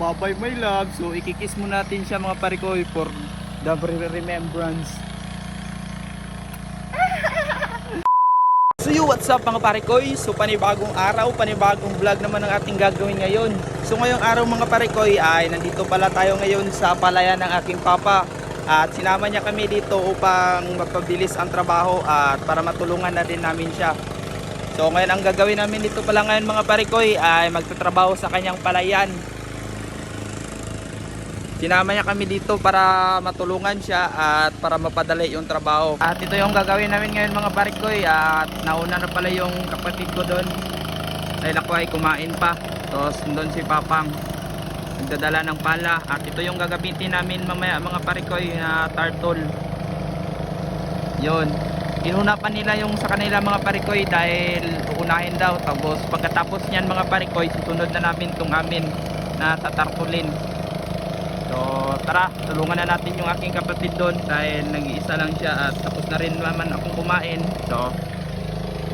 Bye-bye my love. So ikikiss mo natin siya mga parikoy for the remembrance. So what's up mga parikoy? So panibagong araw, panibagong vlog naman ang ating gagawin ngayon. So ngayong araw mga parikoy ay nandito pala tayo ngayon sa palayan ng aking papa. At sinama niya kami dito upang mapabilis ang trabaho at para matulungan na din namin siya. So ngayon ang gagawin namin dito pala ngayon mga parikoy ay magtatrabaho sa kanyang palayan. Sinama niya kami dito para matulungan siya at para mapadali yung trabaho. At ito yung gagawin namin ngayon mga parikoy. At nauna na pala yung kapatid ko doon. Dahil ako ay kumain pa. Tapos doon si Papang nagdadala ng pala. At ito yung gagamitin namin mamaya mga parikoy na turtle. Yun. Inuna pa nila yung sa kanila mga parikoy dahil uunahin daw. Tapos pagkatapos niyan mga parikoy, susunod na namin itong amin na tatartulin. So tara, tulungan na natin yung aking kapatid doon dahil nag-iisa lang siya at tapos na rin naman akong kumain. So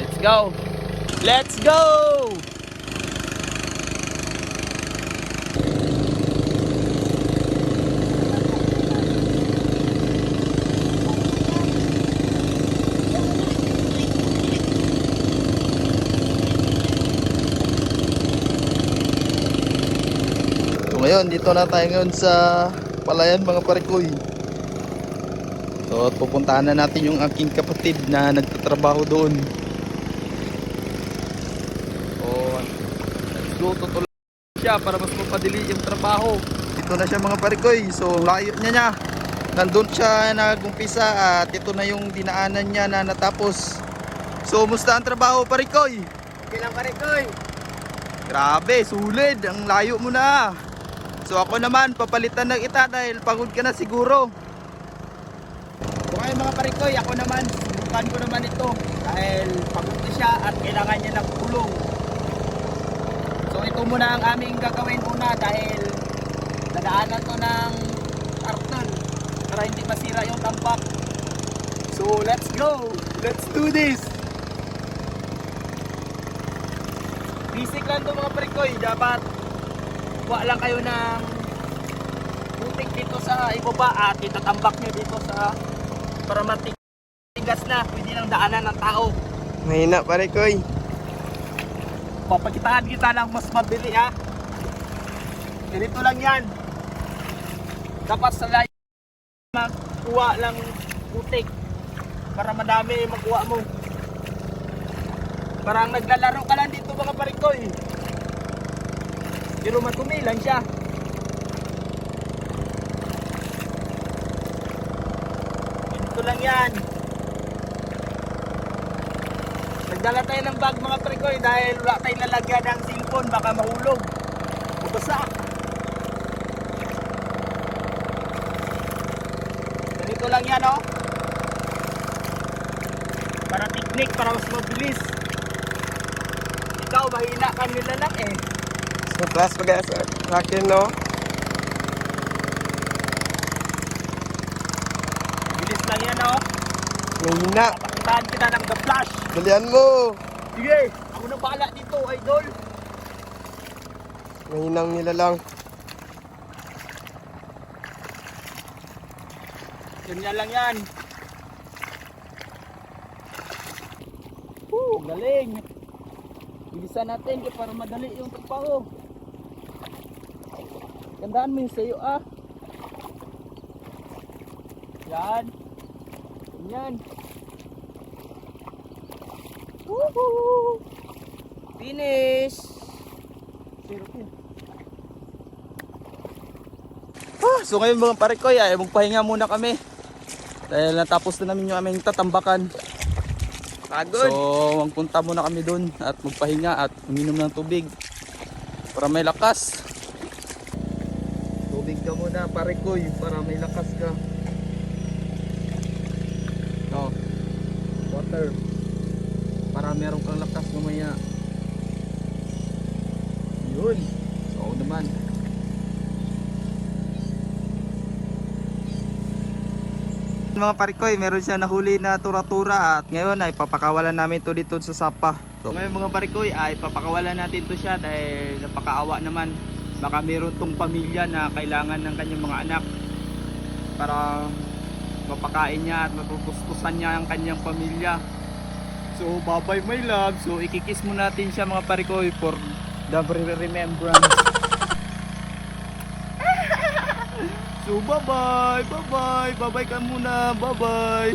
let's go! Let's go! Ngayon, dito na tayo ngayon sa palayan mga parikoy. So, pupuntahan na natin yung aking kapatid na nagtatrabaho doon. So, let's go, tutulungan siya para mas mapadali yung trabaho. Dito na siya mga parikoy. So, layo niya. Nandun siya nagumpisa at ito na yung dinaanan niya na natapos. So, musta ang trabaho parikoy? Okay lang parikoy. Grabe, sulit. Ang layo mo na. So ako naman, papalitan ng ita dahil pagod ka na siguro. So ngayon mga parikoy, ako naman, subukan ko naman ito dahil pagod na siya at kailangan niya ng tulong. So ito muna ang aming gagawin una dahil nadaanan to ng turtle para hindi masira yung tampak. So let's go! Let's do this! Basic lang to mga parikoy, dapat kuha lang kayo ng putik dito sa ibaba at itatambak nyo dito sa para matigas na, pwede lang daanan ng tao. Mahina parikoy. Papakitaan kita lang mas mabili ha. Ganito lang yan. Dapat sa layo magkuha lang putik para madami magkuha mo. Parang naglalaro ka lang dito mga parikoy. Pero matumi lang siya. Ito lang yan. Nagdala tayo ng bag mga parikoy dahil wala tayong lalagyan ng cellphone, baka mahulog. Mabasa. Ganito lang yan oh. Para teknik, para mas mabilis. Ikaw, mahina ka nila lang eh. Sa class pag sa akin no. Bilis lang yan oh. Mahina. Papakitaan kita ng the flash. Dalian mo. Sige, ako na bahala dito idol. Mahinang nila lang. Ganyan lang yan. Galing. Bilisan natin para madali yung trabaho. Gandaan mo yung sayo ah. Yan. Ganyan. Woohoo! Finish! So ngayon mga parikoy ay magpahinga muna kami. Dahil natapos na namin yung aming tatambakan. Pagod. So magpunta muna kami dun at magpahinga at uminom ng tubig para may lakas. Tubig ka muna parikoy para may lakas ka. No. Water. Para meron kang lakas mamaya. Yun. So naman. Mga parikoy, meron siya nahuli na tura-tura at ngayon ay papakawalan namin to dito sa sapa. So ngayon mga parikoy ay papakawalan natin to siya dahil napakaawa naman. Baka meron tong pamilya na kailangan ng kanyang mga anak para mapakain niya at mapupustusan niya ang kanyang pamilya. So bye bye my love. So ikikiss mo natin siya mga parikoy for the remembrance. So bye bye, bye bye, bye bye ka muna, bye bye.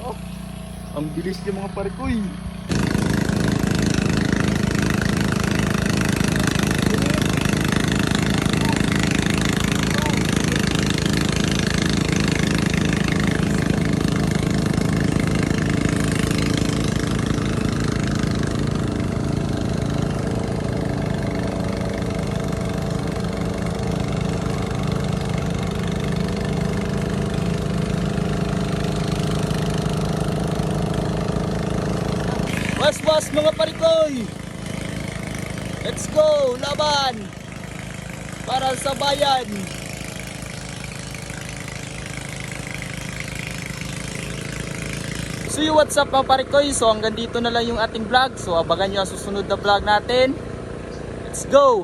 Oh, ang bilis niya mga parikoy. Was mga parikoy, let's go, laban para sa bayan. So what's up mga parikoy, so hanggang dito na lang yung ating vlog. So abangan nyo ang susunod na vlog natin. Let's go.